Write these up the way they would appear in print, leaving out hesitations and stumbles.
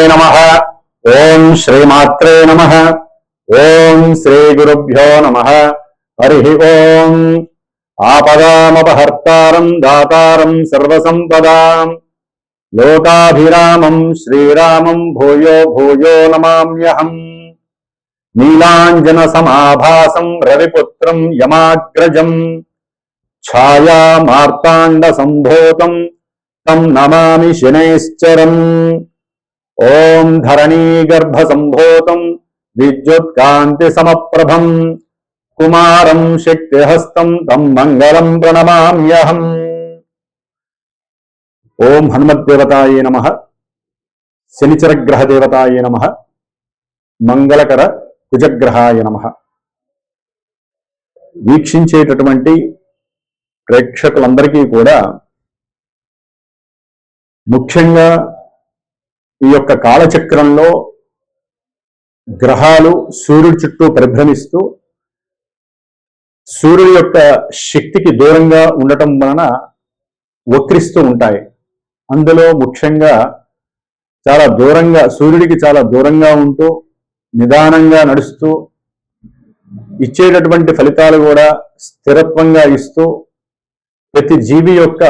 नमः। ओम श्रीमात्रे नमः। ओम श्री गुरुभ्यो नमः। हरि ओम। आपदामपहर्तारं दातारं सर्वसंपदां लोकाभिरामं श्रीरामं भूयो भूयो नमाम्यहम्। नीलाञ्जनसमाभासं रविपुत्रं यमाग्रजं छाया मार्ताण्डसम्भूतं तं नमामि शनैश्चरम्। ओम धरणीगर्भसम्भूतं विद्युत्कान्तिसमप्रभं कुमारं शक्तिहस्तं तं मंगलं प्रणमाम्यहम्। ओम हनुमद्देवताये नमः। शनिचरग्रहदेवताये नमः। మంగళకర కుజగ్రహాయ నమః. వీక్షించేటటువంటి ప్రేక్షకులందరికీ కూడా ముఖ్యంగా ఈ యొక్క కాలచక్రంలో గ్రహాలు సూర్యుడి చుట్టూ పరిభ్రమిస్తూ సూర్యుడి యొక్క శక్తికి దూరంగా ఉండటం వలన వక్రిస్తూ ఉంటాయి. అందులో ముఖ్యంగా చాలా దూరంగా సూర్యుడికి చాలా దూరంగా ఉంటూ నిదానంగా నడుస్తూ ఇచ్చేటటువంటి ఫలితాలు కూడా స్థిరత్వంగా ఇస్తూ ప్రతి జీవి యొక్క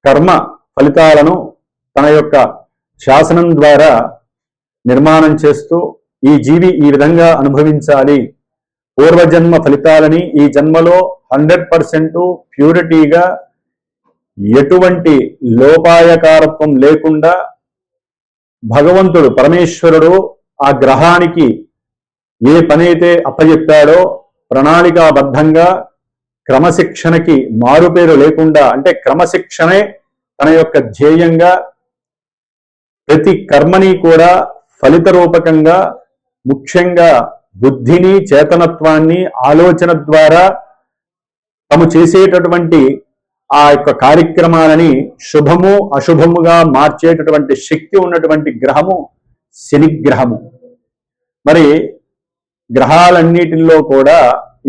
కర్మ ఫలితాలను తన యొక్క శాసనం ద్వారా నిర్మాణం చేస్తూ ఈ జీవి ఈ విధంగా అనుభవించాలి, పూర్వజన్మ ఫలితాలని ఈ జన్మలో 100% ప్యూరిటీగా ఎటువంటి లోపాయకారత్వం లేకుండా భగవంతుడు పరమేశ్వరుడు ఆ గ్రహానికి ఏ పనైతే అప్పచెప్పాడో ప్రణాళికాబద్ధంగా క్రమశిక్షణకి మారుపేరు లేకుండా, అంటే క్రమశిక్షణే తన యొక్క ధ్యేయంగా ప్రతి కర్మని కూడా ఫలిత రూపకంగా ముఖ్యంగా బుద్ధిని చేతనత్వాన్ని ఆలోచన ద్వారా తాము చేసేటటువంటి ఆ యొక్క కార్యక్రమాలని శుభము అశుభముగా మార్చేటటువంటి శక్తి ఉన్నటువంటి గ్రహము శనిగ్రహము. మరి గ్రహాలన్నిటిలో కూడా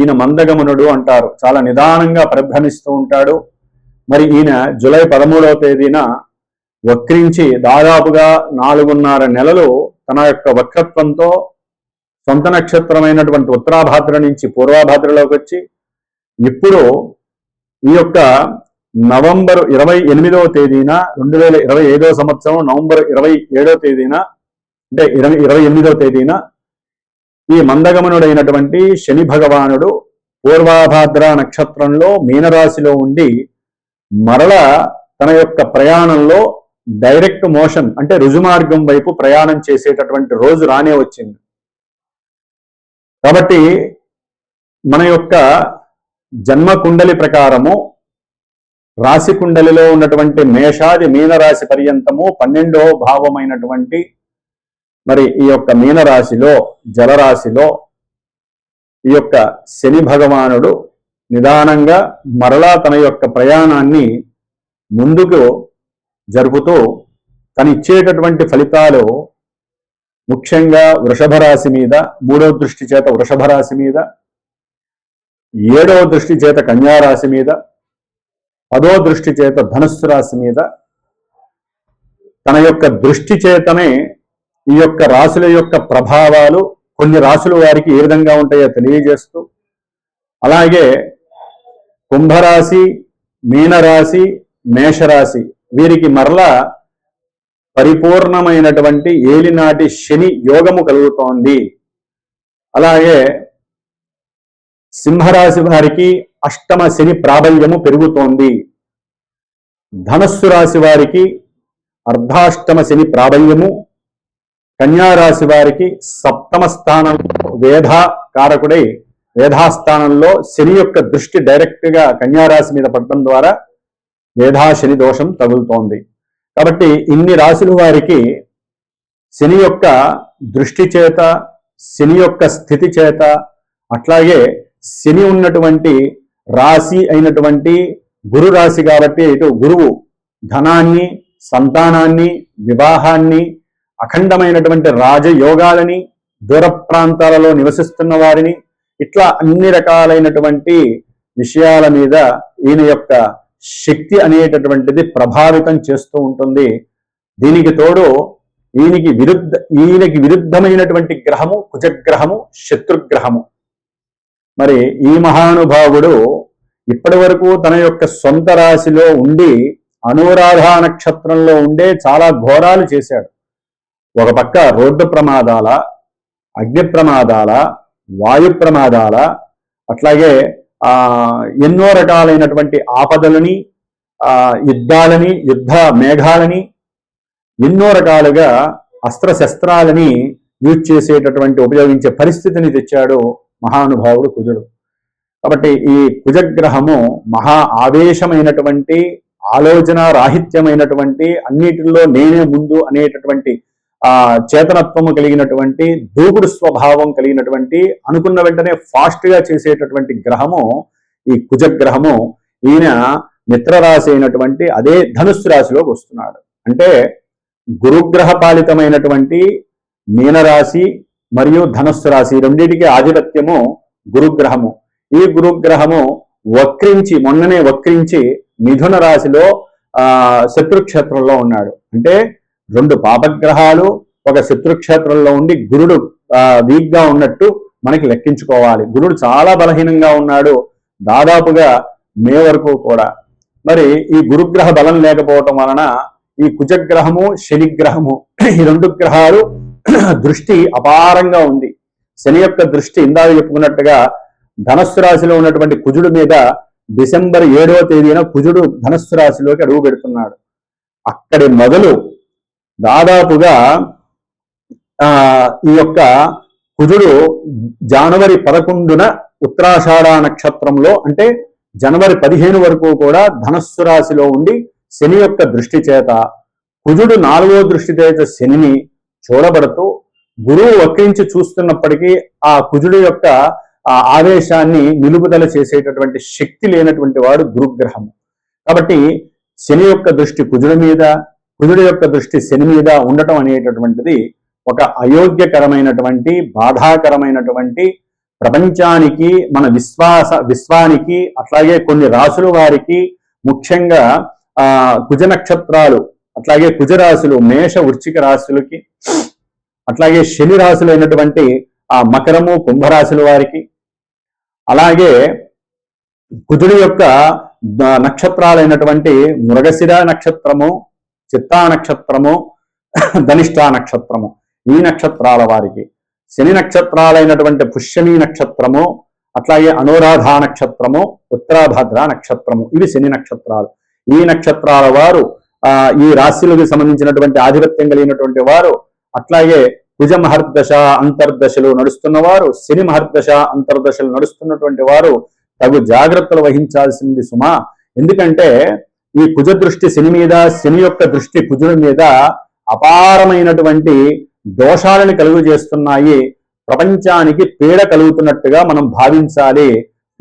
ఈయన మందగమనుడు అంటారు, చాలా నిదానంగా పరిభ్రమిస్తూ ఉంటాడు. మరి ఈయన జూలై 13వ తేదీన వక్రించి దాదాపుగా 4.5 నెలలు తన యొక్క వక్రత్వంతో సొంత నక్షత్రమైనటువంటి ఉత్తరాభాద్ర నుంచి పూర్వాభాద్రలోకి వచ్చి ఇప్పుడు ఈ యొక్క నవంబర్ 28వ తేదీన 2025వ సంవత్సరం నవంబర్ 27వ తేదీన అంటే 28వ తేదీన ఈ మందగమనుడైనటువంటి శని భగవానుడు పూర్వాభాద్ర నక్షత్రంలో మీనరాశిలో ఉండి మరల తన యొక్క ప్రయాణంలో డైరెక్ట్ మోషన్ అంటే రుజుమార్గం వైపు ప్రయాణం చేసేటటువంటి రోజు రానే వచ్చింది. కాబట్టి మన యొక్క జన్మ కుండలి ప్రకారము రాశి కుండలిలో ఉన్నటువంటి మేషాది మీనరాశి పర్యంతము 12వ భావమైనటువంటి మరి ఈ యొక్క మీనరాశిలో జలరాశిలో ఈ యొక్క శని భగవానుడు నిదానంగా మరలా తన యొక్క ప్రయాణాన్ని ముందుకు జరుపుతూ తను ఇచ్చేటటువంటి ఫలితాలు ముఖ్యంగా వృషభ రాశి మీద 3వ దృష్టి చేత వృషభ రాశి మీద, 7వ దృష్టి చేత కన్యా రాశి మీద, 10వ దృష్టి చేత ధనుస్సు రాశి మీద తన యొక్క దృష్టి చేతనే ఈ యొక్క రాశుల యొక్క ప్రభావాలు కొన్ని రాశుల వారికి ఏ విధంగా ఉంటాయో తెలియజేస్తూ, అలాగే కుంభరాశి, మీనరాశి, మేషరాశి వీరికి మరలా పరిపూర్ణమైనటువంటి ఏలినాటి శని యోగము కలుగుతోంది. అలాగే సింహరాశి వారికి అష్టమ శని ప్రాబల్యము పెరుగుతోంది. ధనస్సు రాశి వారికి అర్ధాష్టమ శని ప్రాబల్యము, కన్యారాశి వారికి సప్తమ స్థానంలో వేధకారకుడై వేధాస్థానంలో శని యొక్క దృష్టి డైరెక్ట్ గా కన్యారాశి మీద పడటం ద్వారా వేధా శని దోషం తగులుతోంది. కాబట్టి ఇన్ని రాశుల వారికి శని యొక్క దృష్టి చేత, శని యొక్క స్థితి చేత, అట్లాగే శని ఉన్నటువంటి రాశి అయినటువంటి గురు రాశి కాబట్టి ఇటు గురువు ధనాన్ని, సంతానాన్ని, వివాహాన్ని, అఖండమైనటువంటి రాజయోగాలని, దూర ప్రాంతాలలో నివసిస్తున్న వారిని, ఇట్లా అన్ని రకాలైనటువంటి విషయాల మీద ఈయన యొక్క శక్తి అనేటటువంటిది ప్రభావితం చేస్తూ ఉంటుంది. దీనికి తోడు ఈయనకి విరుద్ధమైనటువంటి గ్రహము కుజగ్రహము, శత్రుగ్రహము. మరి ఈ మహానుభావుడు ఇప్పటి వరకు తన యొక్క సొంత రాశిలో ఉండి అనురాధ నక్షత్రంలో ఉండే చాలా ఘోరాలు చేశాడు. ఒక పక్క రోడ్డు ప్రమాదాల, అగ్ని ప్రమాదాల, వాయు ప్రమాదాల, అట్లాగే ఎన్నో రకాలైనటువంటి ఆపదలని, యుద్ధాలని, యుద్ధ మేఘాలని, ఎన్నో రకాలుగా అస్త్రశస్త్రాలని యూజ్ చేసేటటువంటి ఉపయోగించే పరిస్థితిని తెచ్చాడు మహానుభావుడు కుజుడు. కాబట్టి ఈ కుజగ్రహము మహా ఆవేశమైనటువంటి, ఆలోచన రాహిత్యమైనటువంటి, అన్నిటిలో నేనే ముందు అనేటటువంటి చేతనత్వము కలిగినటువంటి, దూకుడు స్వభావం కలిగినటువంటి, అనుకున్న వెంటనే ఫాస్ట్ గా చేసేటటువంటి గ్రహము ఈ కుజగ్రహము. ఈయన మిత్రరాశి అయినటువంటి అదే ధనుస్సు రాశిలోకి వస్తున్నాడు. అంటే గురుగ్రహ పాలితమైనటువంటి మీనరాశి మరియు ధనుస్సు రాశి రెండింటికి ఆధిపత్యము గురుగ్రహము. ఈ గురుగ్రహము మొన్ననే వక్రించి మిథున రాశిలో శత్రుక్షేత్రంలో ఉన్నాడు. అంటే రెండు పాపగ్రహాలు ఒక శత్రుక్షేత్రంలో ఉండి గురుడు వీక్ గా ఉన్నట్టు మనకి లెక్కించుకోవాలి. గురుడు చాలా బలహీనంగా ఉన్నాడు దాదాపుగా మే వరకు కూడా. మరి ఈ గురుగ్రహ బలం లేకపోవటం వలన ఈ కుజగ్రహము, శనిగ్రహము ఈ రెండు గ్రహాలు దృష్టి అపారంగా ఉంది. శని యొక్క దృష్టి ఇందాక చెప్పుకున్నట్టుగా ధనస్సు రాశిలో ఉన్నటువంటి కుజుడు మీద డిసెంబర్ 7వ తేదీన కుజుడు ధనస్సు రాశిలోకి అడుగు పెడుతున్నాడు. అక్కడి మొదలు దాదాపుగా ఈ యొక్క కుజుడు జనవరి 11న ఉత్తరాషాఢ నక్షత్రంలో, అంటే జనవరి 15 వరకు కూడా ధనస్సు రాశిలో ఉండి శని యొక్క దృష్టి చేత, కుజుడు 4వ దృష్టి చేత శనిని చూడబడుతూ గురువు వక్రించి చూస్తున్నప్పటికీ ఆ కుజుడు యొక్క ఆవేశాన్ని నిలుపుదల చేసేటటువంటి శక్తి లేనటువంటి వాడు గురుగ్రహము. కాబట్టి శని యొక్క దృష్టి కుజుడి మీద, కుజుడి యొక్క దృష్టి శని మీద ఉండటం అనేటటువంటిది ఒక అయోగ్యకరమైనటువంటి, బాధాకరమైనటువంటి, ప్రపంచానికి, మన విశ్వానికి, అట్లాగే కొన్ని రాసుల వారికి, ముఖ్యంగా కుజ నక్షత్రాలు, అట్లాగే కుజరాశులు, మేష వృశ్చిక రాశులకి, అట్లాగే శని రాశులైనటువంటి మకరము కుంభరాశుల వారికి, అలాగే కుజుడి యొక్క నక్షత్రాలైనటువంటి మృగశిర నక్షత్రము, చిత్తా నక్షత్రము, ధనిష్ఠా నక్షత్రము, ఈ నక్షత్రాల వారికి, శని నక్షత్రాలైనటువంటి పుష్యమి నక్షత్రము, అట్లాగే అనురాధ నక్షత్రము, ఉత్తరాభద్ర నక్షత్రము, ఇవి శని నక్షత్రాలు. ఈ నక్షత్రాల వారు ఈ రాశులకు సంబంధించినటువంటి ఆధిపత్యం కలిగినటువంటి వారు, అట్లాగే కుజ మహర్దశ అంతర్దశలు నడుస్తున్నవారు, శని మహర్దశ అంతర్దశలు నడుస్తున్నటువంటి వారు తగు జాగ్రత్తలు వహించాల్సింది సుమా. ఎందుకంటే ఈ కుజ దృష్టి శని మీద, శని యొక్క దృష్టి కుజుడి మీద అపారమైనటువంటి దోషాలను కలుగు చేస్తున్నాయి. ప్రపంచానికి పీడ కలుగుతున్నట్టుగా మనం భావించాలి.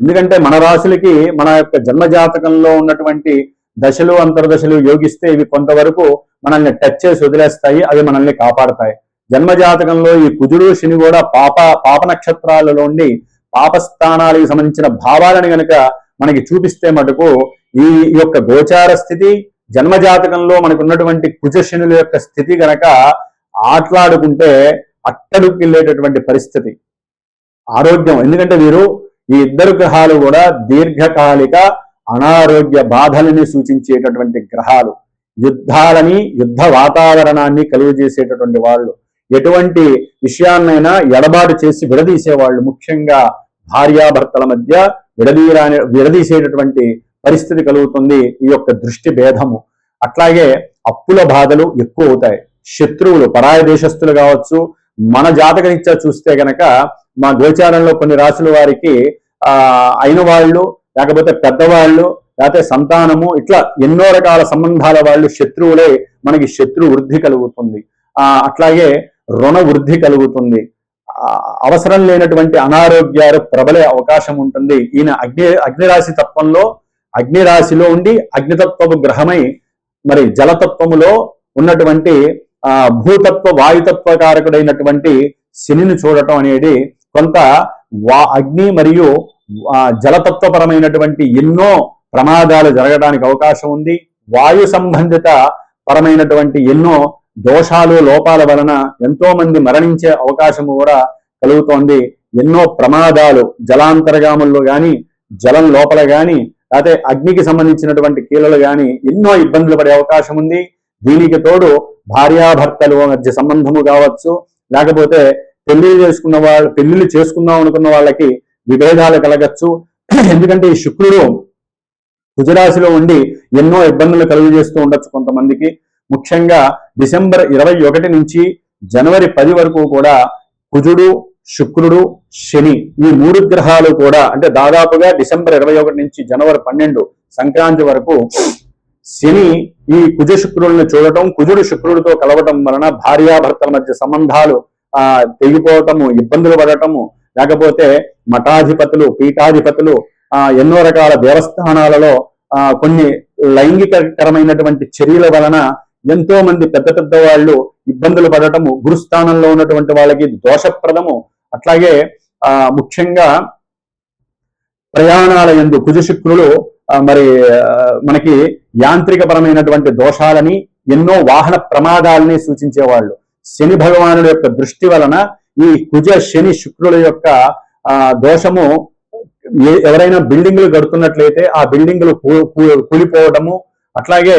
ఎందుకంటే మన రాశులకి మన యొక్క జన్మజాతకంలో ఉన్నటువంటి దశలు అంతర్దశలు యోగిస్తే ఇవి కొంతవరకు మనల్ని టచ్ చేసి వదిలేస్తాయి, అవి మనల్ని కాపాడతాయి. జన్మజాతకంలో ఈ కుజుడు శని కూడా పాప నక్షత్రాలలో ఉండి పాపస్థానాలకు సంబంధించిన భావాలను గనక మనకి చూపిస్తే మటుకు ఈ యొక్క గోచార స్థితి, జన్మజాతకంలో మనకు ఉన్నటువంటి కుజ శనుల యొక్క స్థితి గనక ఆట్లాడుకుంటే అట్టడుకు వెళ్ళేటటువంటి పరిస్థితి. ఆరోగ్యం, ఎందుకంటే వీరు ఈ ఇద్దరు గ్రహాలు కూడా దీర్ఘకాలిక అనారోగ్య బాధలని సూచించేటటువంటి గ్రహాలు, యుద్ధాలని, యుద్ధ వాతావరణాన్ని కలుగజేసేటటువంటి వాళ్ళు, ఎటువంటి విషయాన్నైనా ఎడబాటు చేసి విడదీసేవాళ్ళు, ముఖ్యంగా భార్యాభర్తల మధ్య విడదీసేటటువంటి పరిస్థితి కలుగుతుంది ఈ యొక్క దృష్టి భేదము. అట్లాగే అప్పుల బాధలు ఎక్కువ అవుతాయి. శత్రువులు, పరాయ దేశస్తులు కావచ్చు, మన జాతకరీత్యా చూస్తే గనక మా గోచారంలో కొన్ని రాశుల వారికి అయిన వాళ్ళు, లేకపోతే పెద్దవాళ్ళు, లేకపోతే సంతానము, ఇట్లా ఎన్నో రకాల సంబంధాల వాళ్ళు శత్రువులే మనకి శత్రు వృద్ధి కలుగుతుంది. అట్లాగే రుణ వృద్ధి కలుగుతుంది. అవసరం లేనటువంటి అనారోగ్యాలు ప్రబలే అవకాశం ఉంటుంది. ఈయన అగ్నిరాశి తత్వంలో, అగ్నిరాశిలో ఉండి అగ్నితత్వపు గ్రహమై మరి జలతత్వములో ఉన్నటువంటి భూతత్వ వాయుతత్వ కారకుడైనటువంటి శనిని చూడటం అనేది కొంత అగ్ని మరియు జలతత్వపరమైనటువంటి ఎన్నో ప్రమాదాలు జరగడానికి అవకాశం ఉంది. వాయు సంబంధిత పరమైనటువంటి ఎన్నో దోషాలు లోపాల వలన ఎంతో మంది మరణించే అవకాశము కూడా కలుగుతోంది. ఎన్నో ప్రమాదాలు జలాంతర్గాముల్లో కానీ, జలం లోపల కానీ, లేకపోతే అగ్నికి సంబంధించినటువంటి కీలలు కానీ ఎన్నో ఇబ్బందులు పడే అవకాశం ఉంది. దీనికి తోడు భార్యాభర్తలు మధ్య సంబంధము కావచ్చు, లేకపోతే పెళ్లిళ్ళు చేసుకుందాం అనుకున్న వాళ్ళకి విభేదాలు కలగచ్చు. ఎందుకంటే ఈ శుక్రుడు కుజరాశిలో ఉండి ఎన్నో ఇబ్బందులు కలుగజేస్తూ ఉండొచ్చు కొంతమందికి. ముఖ్యంగా డిసెంబర్ 21 నుంచి జనవరి 10 వరకు కూడా కుజుడు, శుక్రుడు, శని ఈ 3 గ్రహాలు కూడా, అంటే దాదాపుగా డిసెంబర్ 21 నుంచి జనవరి 12 సంక్రాంతి వరకు శని ఈ కుజ శుక్రులను చూడటం, కుజుడు శుక్రుడితో కలవటం వలన భార్యాభర్తల మధ్య సంబంధాలు తెగిపోవటము, ఇబ్బందులు పడటము, లేకపోతే మఠాధిపతులు, పీఠాధిపతులు, ఎన్నో రకాల దేవస్థానాలలో కొన్ని లైంగికరమైనటువంటి చర్యల వలన ఎంతో మంది పెద్ద పెద్ద వాళ్ళు ఇబ్బందులు పడటము, గురుస్థానంలో ఉన్నటువంటి వాళ్ళకి దోషప్రదము. అట్లాగే ముఖ్యంగా ప్రయాణాల యందు కుజ శుక్రులు మరి మనకి యాంత్రికపరమైనటువంటి దోషాలని, ఎన్నో వాహన ప్రమాదాలని సూచించేవాళ్ళు. శని భగవానుల యొక్క దృష్టి వలన ఈ కుజ శని శుక్రుల యొక్క దోషము, ఎవరైనా బిల్డింగులు కడుతున్నట్లయితే ఆ బిల్డింగులు కూలిపోవడము, అట్లాగే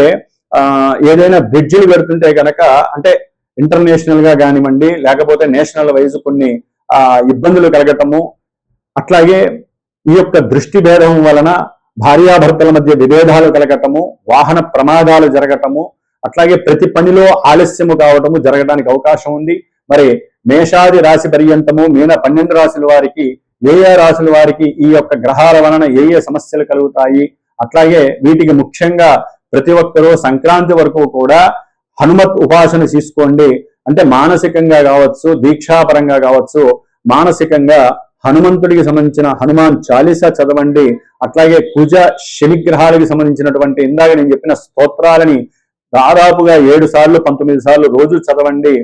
ఏదైనా బ్రిడ్జిలు కడుతుంటే కనుక, అంటే ఇంటర్నేషనల్ గా కానివ్వండి, లేకపోతే నేషనల్ వైజ్ కొన్ని ఇబ్బందులు కలగటము, అట్లాగే ఈ యొక్క దృష్టి భేదం వలన భార్యాభర్తల మధ్య విభేదాలు కలగటము, వాహన ప్రమాదాలు జరగటము, అట్లాగే ప్రతి పనిలో ఆలస్యము కావటము జరగడానికి అవకాశం ఉంది. మరి మేషాది రాశి పర్యంతము మీన 12 రాశుల వారికి ఏ రాశుల వారికి ఈ యొక్క గ్రహాల వలన ఏ సమస్యలు కలుగుతాయి, అట్లాగే వీటికి ముఖ్యంగా ప్రతి ఒక్కరూ సంక్రాంతి వరకు కూడా హనుమత్ ఉపాసన తీసుకోండి. అంటే మానసికంగా కావచ్చు, దీక్షాపరంగా కావచ్చు, మానసికంగా హనుమంతుడికి సంబంధించిన హనుమాన్ చాలీసా చదవండి. అట్లాగే కుజ శనిగ్రహాలకి సంబంధించినటువంటి ఇందాక నేను చెప్పిన స్తోత్రాలని దాదాపుగా 7 సార్లు 19 సార్లు రోజు చదవండి.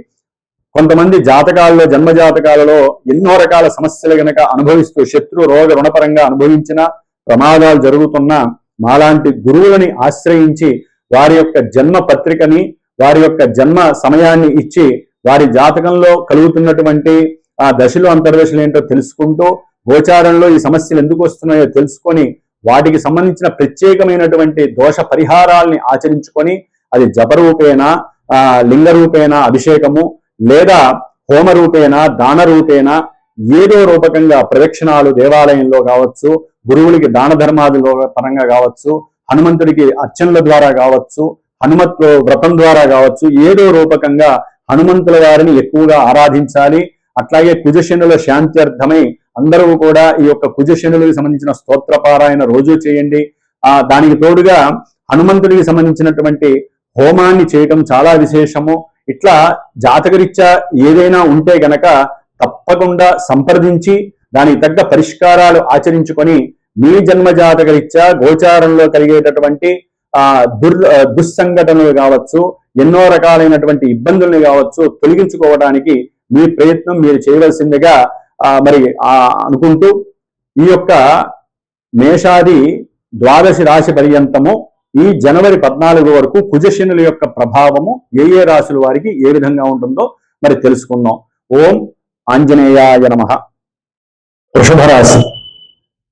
కొంతమంది జాతకాల్లో, జన్మ జాతకాలలో ఎన్నో రకాల సమస్యలు గనక అనుభవిస్తూ శత్రు రోగ రుణపరంగా అనుభవించిన ప్రమాదాలు జరుగుతున్నా మాలాంటి గురువులని ఆశ్రయించి వారి యొక్క జన్మ పత్రికని, వారి యొక్క జన్మ సమయాన్ని ఇచ్చి వారి జాతకంలో కలుగుతున్నటువంటి ఆ దశలు అంతర్దశలు ఏంటో తెలుసుకుంటూ, గోచారంలో ఈ సమస్యలు ఎందుకు వస్తున్నాయో తెలుసుకొని వాటికి సంబంధించిన ప్రత్యేకమైనటువంటి దోష పరిహారాల్ని ఆచరించుకొని, అది జపరూపేణ, లింగ రూపేణ అభిషేకము, లేదా హోమ రూపేణ, దాన రూపేణ, ఏదో రూపకంగా ప్రదక్షిణాలు దేవాలయంలో కావచ్చు, గురువులకి దాన ధర్మాదుల పరంగా కావచ్చు, హనుమంతుడికి అర్చనల ద్వారా కావచ్చు, హనుమత్ వ్రతం ద్వారా కావచ్చు, ఏదో రూపకంగా హనుమంతుల వారిని ఎక్కువగా ఆరాధించాలి. అట్లాగే కుజశనుల శాంత్యర్థమై అందరూ కూడా ఈ యొక్క కుజశనులకు సంబంధించిన స్తోత్రపారాయణ రోజు చేయండి. దానికి తోడుగా హనుమంతుడికి సంబంధించినటువంటి హోమాన్ని చేయటం చాలా విశేషము. ఇట్లా జాతకరీత్యా ఏదైనా ఉంటే గనక తప్పకుండా సంప్రదించి దానికి తగ్గ పరిష్కారాలు ఆచరించుకొని మీ జన్మ జాతకరీత్యా గోచారంలో కలిగేటటువంటి దుస్సంఘటనలు కావచ్చు, ఎన్నో రకాలైనటువంటి ఇబ్బందుల్ని కావచ్చు తొలగించుకోవడానికి మీ ప్రయత్నం మీరు చేయవలసిందిగా మరి అనుకుంటూ, ఈ యొక్క మేషాది 12 రాశి పర్యంతము ఈ జనవరి 14 వరకు కుజశనుల యొక్క ప్రభావము ఏ రాశుల వారికి ఏ విధంగా ఉంటుందో మరి తెలుసుకుందాం. ఓం ఆంజనేయాయ నమః. వృషభ రాశి.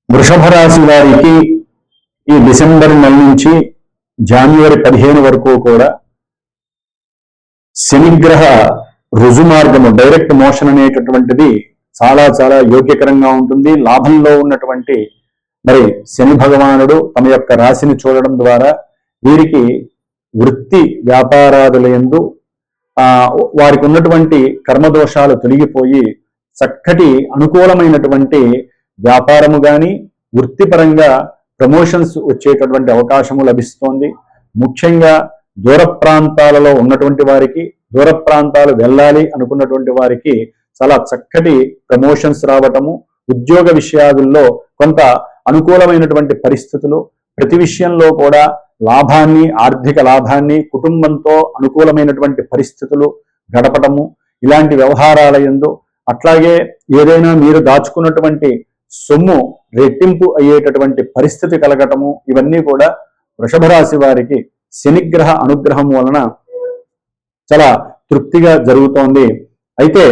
వృషభ రాశి వారికి ఈ డిసెంబర్ నెల నుంచి జనవరి 15 వరకు కూడా శనిగ్రహ రుజుమార్గము, డైరెక్ట్ మోషన్ అనేటటువంటిది చాలా చాలా యోగ్యకరంగా ఉంటుంది. లాభంలో ఉన్నటువంటి మరి శని భగవానుడు తమ యొక్క రాశిని చూడడం ద్వారా వీరికి వృత్తి వ్యాపారాదుల యందు వారికి ఉన్నటువంటి కర్మదోషాలు తొలగిపోయి చక్కటి అనుకూలమైనటువంటి వ్యాపారము కానీ, వృత్తిపరంగా ప్రమోషన్స్ వచ్చేటటువంటి అవకాశము లభిస్తోంది. ముఖ్యంగా దూర ప్రాంతాలలో ఉన్నటువంటి వారికి, దూర ప్రాంతాలు వెళ్ళాలి అనుకున్నటువంటి వారికి చాలా చక్కటి ప్రమోషన్స్ రావటము, ఉద్యోగ విషయాదుల్లో కొంత అనుకూలమైనటువంటి పరిస్థితులు, ప్రతి విషయంలో కూడా లాభాన్ని, ఆర్థిక లాభాన్ని, కుటుంబంతో అనుకూలమైనటువంటి పరిస్థితులు గడపటము, ఇలాంటి వ్యవహారాల యందు, అట్లాగే ఏదైనా మీరు దాచుకున్నటువంటి సొమ్ము రెట్టింపు అయ్యేటటువంటి పరిస్థితి కలగటము, ఇవన్నీ కూడా వృషభ రాశి వారికి శనిగ్రహ అనుగ్రహం వలన చాలా తృప్తిగా జరుగుతోంది. అయితే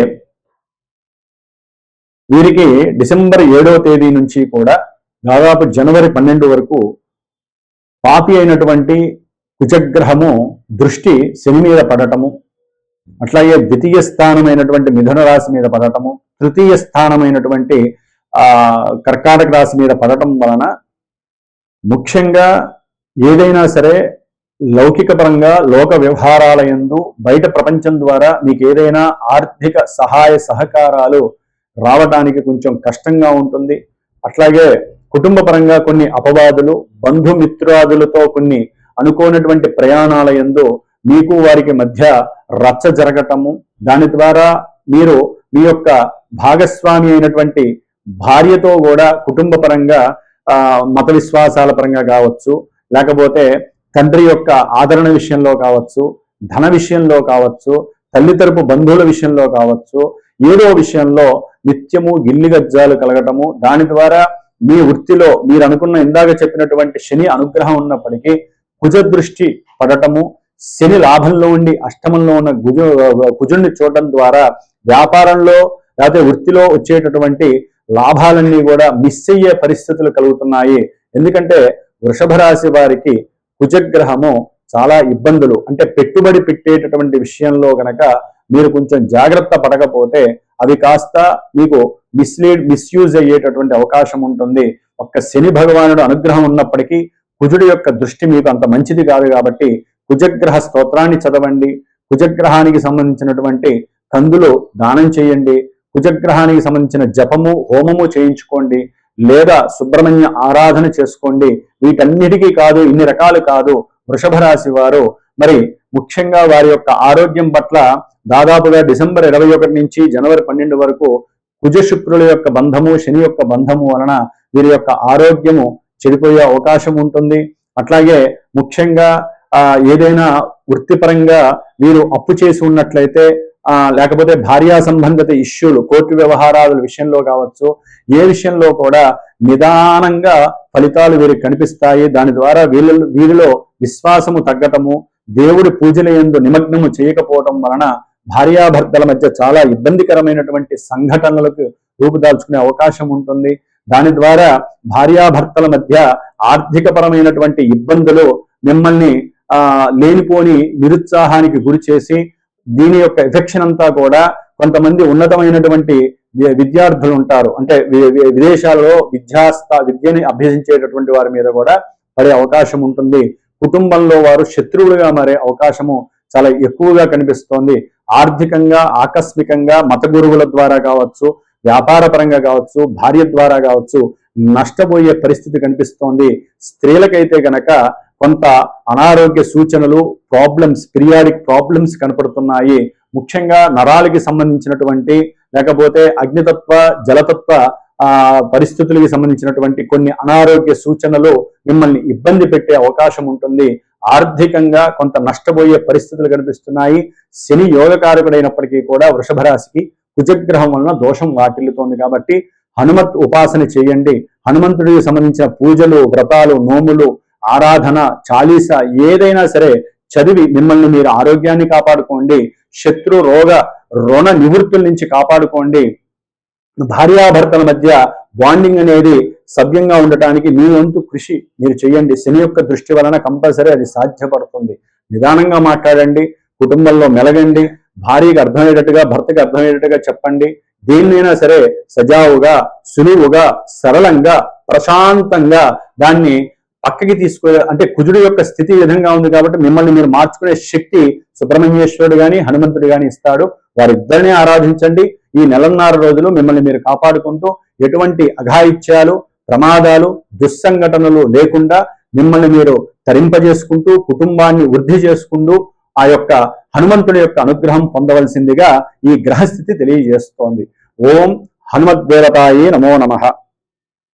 వీరికి డిసెంబర్ 7వ తేదీ నుంచి కూడా దాదాపు జనవరి 12 వరకు పాపి అయినటువంటి కుజగ్రహము దృష్టి శని మీద పడటము, అట్లాగే ద్వితీయ స్థానమైనటువంటి మిథున రాశి మీద పడటము, తృతీయ స్థానమైనటువంటి కర్కాటక రాశి మీద పడటం వలన ముఖ్యంగా ఏదైనా సరే లౌకిక పరంగా లోక వ్యవహారాల యందు బయట ప్రపంచం ద్వారా మీకు ఏదైనా ఆర్థిక సహాయ సహకారాలు రావడానికి కొంచెం కష్టంగా ఉంటుంది. అట్లాగే కుటుంబ పరంగా కొన్ని అపవాదులు, బంధుమిత్రాదులతో కొన్ని అనుకోనటువంటి ప్రయాణాల యందు మీకు వారికి మధ్య రచ్చ జరగటము, దాని ద్వారా మీరు మీ యొక్క భాగస్వామి అయినటువంటి భార్యతో కూడా కుటుంబ పరంగా మత విశ్వాసాల పరంగా కావచ్చు, లేకపోతే తండ్రి యొక్క ఆదరణ విషయంలో కావచ్చు, ధన విషయంలో కావచ్చు, తల్లి తరపు బంధువుల విషయంలో కావచ్చు, ఏదో విషయంలో నిత్యము గిల్లిగజ్జాలు కలగటము, దాని ద్వారా మీ వృత్తిలో మీరు అనుకున్న ఇందాక చెప్పినటువంటి శని అనుగ్రహం ఉన్నప్పటికీ కుజ దృష్టి పడటము, శని లాభంలో ఉండి అష్టమంలో ఉన్న కుజుడిని చూడటం ద్వారా వ్యాపారంలో లేకపోతే వృత్తిలో వచ్చేటటువంటి లాభాలన్నీ కూడా మిస్ అయ్యే పరిస్థితులు కలుగుతున్నాయి. ఎందుకంటే వృషభ రాశి వారికి కుజగ్రహము చాలా ఇబ్బందులు, అంటే పెట్టుబడి పెట్టేటటువంటి విషయంలో గనక మీరు కొంచెం జాగ్రత్త పడకపోతే అవి కాస్త మీకు మిస్యూజ్ అయ్యేటటువంటి అవకాశం ఉంటుంది. ఒక్క శని భగవానుడు అనుగ్రహం ఉన్నప్పటికీ కుజుడి యొక్క దృష్టి మీకు అంత మంచిది కాదు. కాబట్టి కుజగ్రహ స్తోత్రాన్ని చదవండి, కుజగ్రహానికి సంబంధించినటువంటి కందులు దానం చేయండి, కుజగ్రహానికి సంబంధించిన జపము హోమము చేయించుకోండి, లేదా సుబ్రహ్మణ్య ఆరాధన చేసుకోండి. వీటన్నిటికీ కాదు, ఇన్ని రకాలు కాదు, వృషభ రాశి వారు మరి ముఖ్యంగా వారి యొక్క ఆరోగ్యం పట్ల దాదాపుగా డిసెంబర్ 21 నుంచి జనవరి 12 వరకు కుజ శుక్రుల యొక్క బంధము, శని యొక్క బంధము వలన వీరి యొక్క ఆరోగ్యము చెడిపోయే అవకాశం ఉంటుంది. అట్లాగే ముఖ్యంగా ఏదైనా వృత్తిపరంగా వీరు అప్పు చేసి ఉన్నట్లయితే, లేకపోతే భార్యా సంబంధిత ఇష్యూలు, కోర్టు వ్యవహారాల విషయంలో కావచ్చు, ఏ విషయంలో కూడా నిదానంగా ఫలితాలు వీరికి కనిపిస్తాయి. దాని ద్వారా వీరిలో విశ్వాసము తగ్గటము, దేవుడి పూజల యందు నిమగ్నము చేయకపోవటం వలన భార్యాభర్తల మధ్య చాలా ఇబ్బందికరమైనటువంటి సంఘటనలకు రూపుదాల్చుకునే అవకాశం ఉంటుంది. దాని ద్వారా భార్యాభర్తల మధ్య ఆర్థికపరమైనటువంటి ఇబ్బందులు మిమ్మల్ని లేనిపోని నిరుత్సాహానికి గురి చేసి, దీని యొక్క ఎఫెక్షన్ అంతా కూడా కొంతమంది ఉన్నతమైనటువంటి విద్యార్థులు ఉంటారు, అంటే విదేశాలలో విద్యని అభ్యసించేటటువంటి వారి మీద కూడా పడే అవకాశం ఉంటుంది. కుటుంబంలో వారు శత్రువులుగా మారే అవకాశము చాలా ఎక్కువగా కనిపిస్తోంది. ఆర్థికంగా ఆకస్మికంగా మత గురువుల ద్వారా కావచ్చు, వ్యాపార పరంగా కావచ్చు, భార్య ద్వారా కావచ్చు నష్టపోయే పరిస్థితి కనిపిస్తోంది. స్త్రీలకైతే గనక కొంత అనారోగ్య సూచనలు, పీరియాడిక్ ప్రాబ్లమ్స్ కనపడుతున్నాయి. ముఖ్యంగా నరాలకి సంబంధించినటువంటి, లేకపోతే అగ్నితత్వ జలతత్వ పరిస్థితులకి సంబంధించినటువంటి కొన్ని అనారోగ్య సూచనలు మిమ్మల్ని ఇబ్బంది పెట్టే అవకాశం ఉంటుంది. ఆర్థికంగా కొంత నష్టపోయే పరిస్థితులు కనిపిస్తున్నాయి. శని యోగకారకుడైనప్పటికీ కూడా వృషభ రాశికి కుజగ్రహం వలన దోషం వాటిల్లుతోంది. కాబట్టి హనుమత్ ఉపాసన చేయండి. హనుమంతుడికి సంబంధించిన పూజలు, వ్రతాలు, నోములు, ఆరాధన, చాలీస ఏదైనా సరే చదివి మిమ్మల్ని మీరు ఆరోగ్యాన్ని కాపాడుకోండి. శత్రు రోగ రుణ నివృత్తుల నుంచి కాపాడుకోండి. భార్యాభర్తల మధ్య బాండింగ్ అనేది సవ్యంగా ఉండటానికి మీ వంతు కృషి మీరు చేయండి. శని యొక్క దృష్టి వలన కంపల్సరీ అది సాధ్యపడుతుంది. నిదానంగా మాట్లాడండి, కుటుంబంలో మెలగండి, భార్యకి అర్థమయ్యేటట్టుగా, భర్తకి అర్థమయ్యేటట్టుగా చెప్పండి. దేన్నైనా సరే సజావుగా, సులువుగా, సరళంగా, ప్రశాంతంగా దాన్ని పక్కకి అంటే కుజుడు యొక్క స్థితి విధంగా ఉంది కాబట్టి మిమ్మల్ని మీరు మార్చుకునే శక్తి సుబ్రహ్మణ్యేశ్వరుడు గాని హనుమంతుడు గాని ఇస్తాడు. వారిద్దరిని ఆరాధించండి. ఈ నెలన్నర రోజులు మిమ్మల్ని మీరు కాపాడుకుంటూ ఎటువంటి అఘాయిత్యాలు, ప్రమాదాలు, దుస్సంఘటనలు లేకుండా మిమ్మల్ని మీరు తరింపజేసుకుంటూ కుటుంబాన్ని వృద్ధి చేసుకుంటూ ఆ యొక్క హనుమంతుడి యొక్క అనుగ్రహం పొందవలసిందిగా ఈ గ్రహస్థితి తెలియజేస్తోంది. ఓం హనుమద్దేవతాయే నమో నమః.